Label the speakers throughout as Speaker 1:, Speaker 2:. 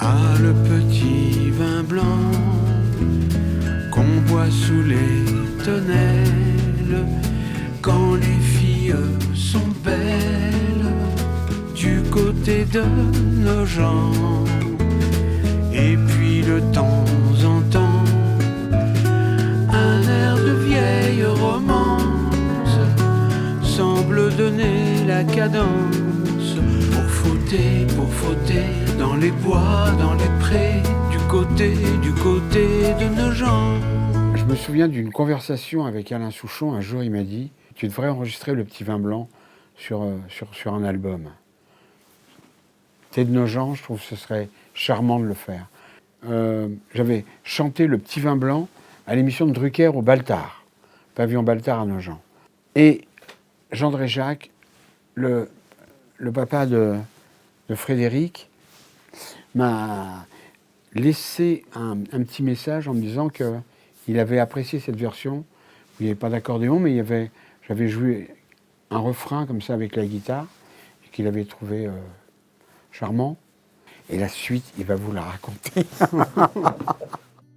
Speaker 1: Ah, le petit vin blanc qu'on boit sous les tonnelles quand les filles sont belles du côté de nos gens. Et puis de temps en temps, un air de vieille romance semble donner la cadence pour fauter dans les bois, dans les prés, du côté de nos gens. Je me souviens d'une conversation avec Alain Souchon. Un jour, il m'a dit « Tu devrais enregistrer Le Petit Vin Blanc sur un album. » C'est de nos gens, je trouve que ce serait charmant de le faire. J'avais chanté Le Petit Vin Blanc à l'émission de Drucker au Baltard, pavillon Baltard à Nogent. Et Jean Dréjac, le papa de Frédéric, m'a laissé un petit message en me disant qu'il avait apprécié cette version où il n'y avait pas d'accordéon, mais j'avais joué un refrain comme ça avec la guitare et qu'il avait trouvé charmant. Et la suite, il va vous la raconter.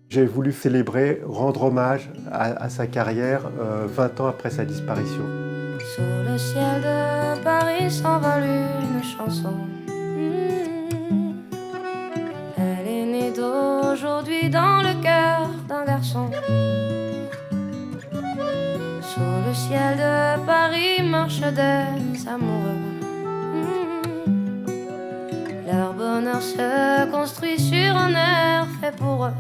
Speaker 2: J'ai voulu célébrer, rendre hommage à sa carrière 20 ans après sa disparition.
Speaker 3: Sous le ciel de Paris s'envole une chanson. Elle est née d'aujourd'hui dans le cœur d'un garçon. Sous le ciel de Paris marchent des amoureux. Leur bonheur se construit sur un air fait pour eux.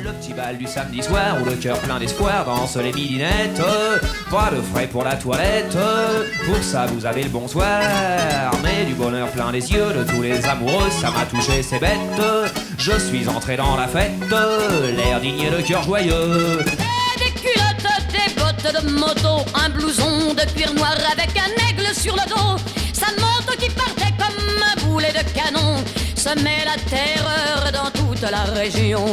Speaker 4: Le petit bal du samedi soir où le cœur plein d'espoir danse les midinettes. Pas de frais pour la toilette, pour ça vous avez le bonsoir. Mais du bonheur plein les yeux de tous les amoureux, ça m'a touché, c'est bête. Je suis entré dans la fête, l'air digne et le cœur joyeux.
Speaker 5: Et des culottes, des bottes de moto, un blouson de cuir noir avec un aigle sur le dos. Sa moto qui partait comme un boulet de canon semait la terreur dans toute la région.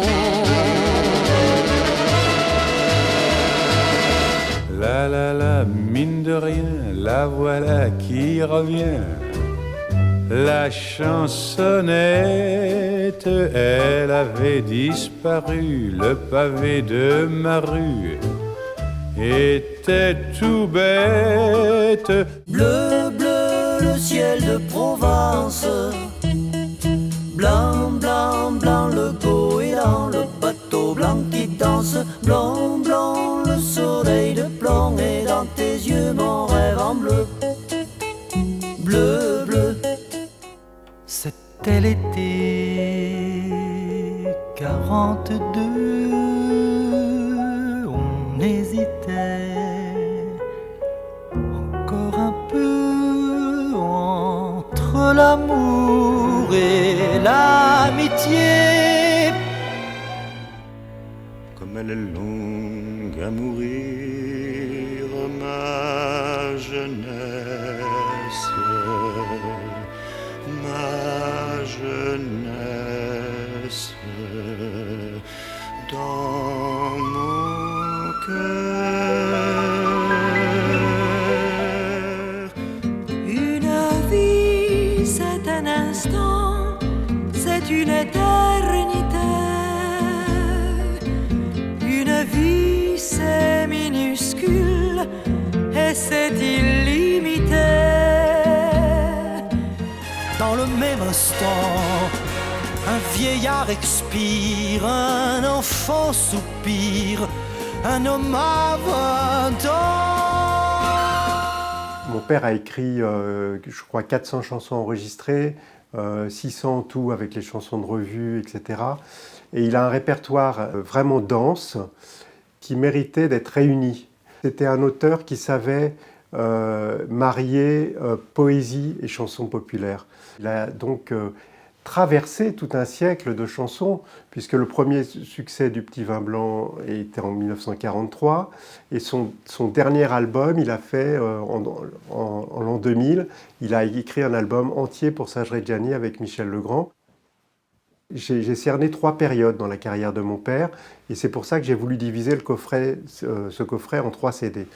Speaker 6: La, mine de rien, la voilà qui revient. La chansonnette, elle avait disparu. Le pavé de ma rue était tout bête.
Speaker 7: Bleu, bleu, le ciel de Provence. Blanc, blanc, blanc, le goéland, le bateau blanc qui danse. Blanc, blanc, le soleil de plomb. Et dans tes yeux mon rêve en bleu. Bleu, bleu.
Speaker 8: C'était l'été 42. On hésitait encore un peu entre l'amour et l'amitié.
Speaker 6: Comme elle est longue à mourir, ma jeunesse, ma jeunesse, dans mon cœur.
Speaker 7: Une vie, c'est un instant, c'est une éternité. Une vie, c'est minuscule et c'est illimité.
Speaker 8: Dans le même instant, un vieillard expire, un enfant soupire, un homme a 20 ans.
Speaker 2: Mon père a écrit, je crois, 400 chansons enregistrées, 600 en tout avec les chansons de revue, etc. Et il a un répertoire vraiment dense qui méritait d'être réuni. C'était un auteur qui savait marier poésie et chansons populaires. Il a donc traversé tout un siècle de chansons, puisque le premier succès du Petit Vin Blanc était en 1943, et son dernier album, il a fait en l'an 2000, il a écrit un album entier pour Serge Reggiani avec Michel Legrand. J'ai cerné 3 périodes dans la carrière de mon père, et c'est pour ça que j'ai voulu diviser ce coffret en 3 CD.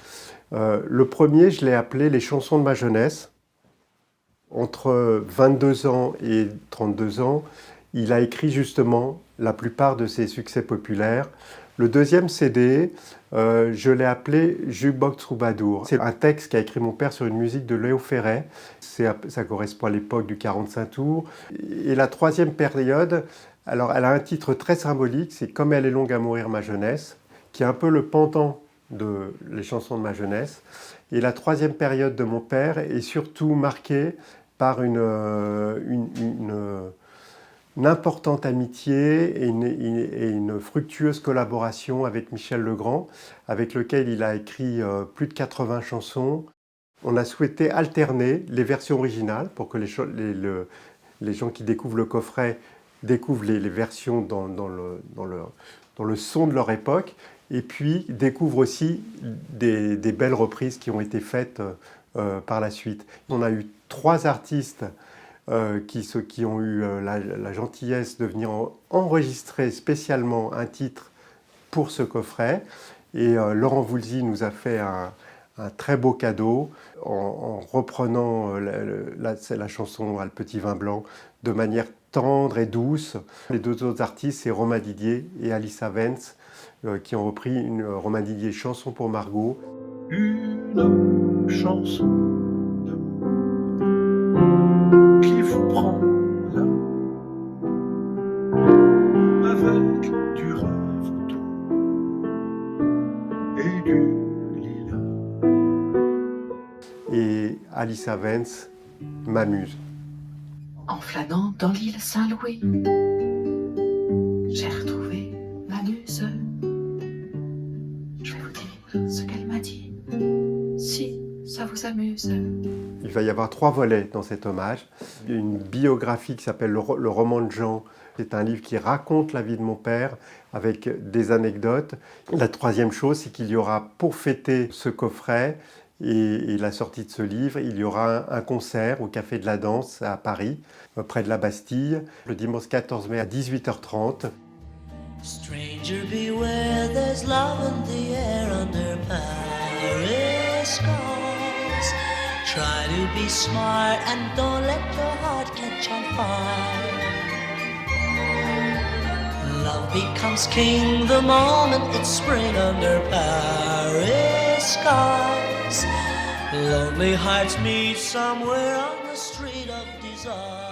Speaker 2: Le premier, je l'ai appelé « Les chansons de ma jeunesse ». Entre 22 ans et 32 ans, il a écrit justement la plupart de ses succès populaires. Le deuxième CD, je l'ai appelé Jukebox Troubadour. C'est un texte qu'a écrit mon père sur une musique de Léo Ferré. Ça correspond à l'époque du 45 tours. Et la troisième période, alors elle a un titre très symbolique, c'est Comme elle est longue à mourir ma jeunesse, qui est un peu le pendant de les chansons de ma jeunesse. Et la troisième période de mon père est surtout marquée par une importante amitié et une fructueuse collaboration avec Michel Legrand, avec lequel il a écrit plus de 80 chansons. On a souhaité alterner les versions originales pour que les gens qui découvrent le coffret découvrent les versions dans le son de leur époque, et puis découvrent aussi des belles reprises qui ont été faites par la suite. On a eu 3 artistes qui ont eu la gentillesse de venir enregistrer spécialement un titre pour ce coffret. Et Laurent Voulzy nous a fait un très beau cadeau en reprenant la chanson « Le petit vin blanc » de manière tendre et douce. Les 2 autres artistes, c'est Romain Didier et Alice Avens, qui ont repris Romain Didier, Chanson pour Margot.
Speaker 9: Une chanson qui vous prend là, avec du rêve et du lilas.
Speaker 2: Et Alice Avens, M'amuse.
Speaker 10: En flânant dans l'île Saint-Louis, j'ai retrouvé ma muse. Je vais vous dire ce qu'elle m'a dit, si ça vous amuse.
Speaker 2: Il va y avoir 3 volets dans cet hommage. Une biographie qui s'appelle Le roman de Jean. C'est un livre qui raconte la vie de mon père avec des anecdotes. La 3e chose, c'est qu'il y aura, pour fêter ce coffret et la sortie de ce livre, il y aura un concert au Café de la Danse à Paris, près de la Bastille, le dimanche 14 mai à 18h30.
Speaker 7: Stranger beware, there's love in the air under Paris skies. Try to be smart and don't let your heart catch on fire. Love becomes king the moment it's spring under Paris skies. Lonely hearts meet somewhere on the street of desire.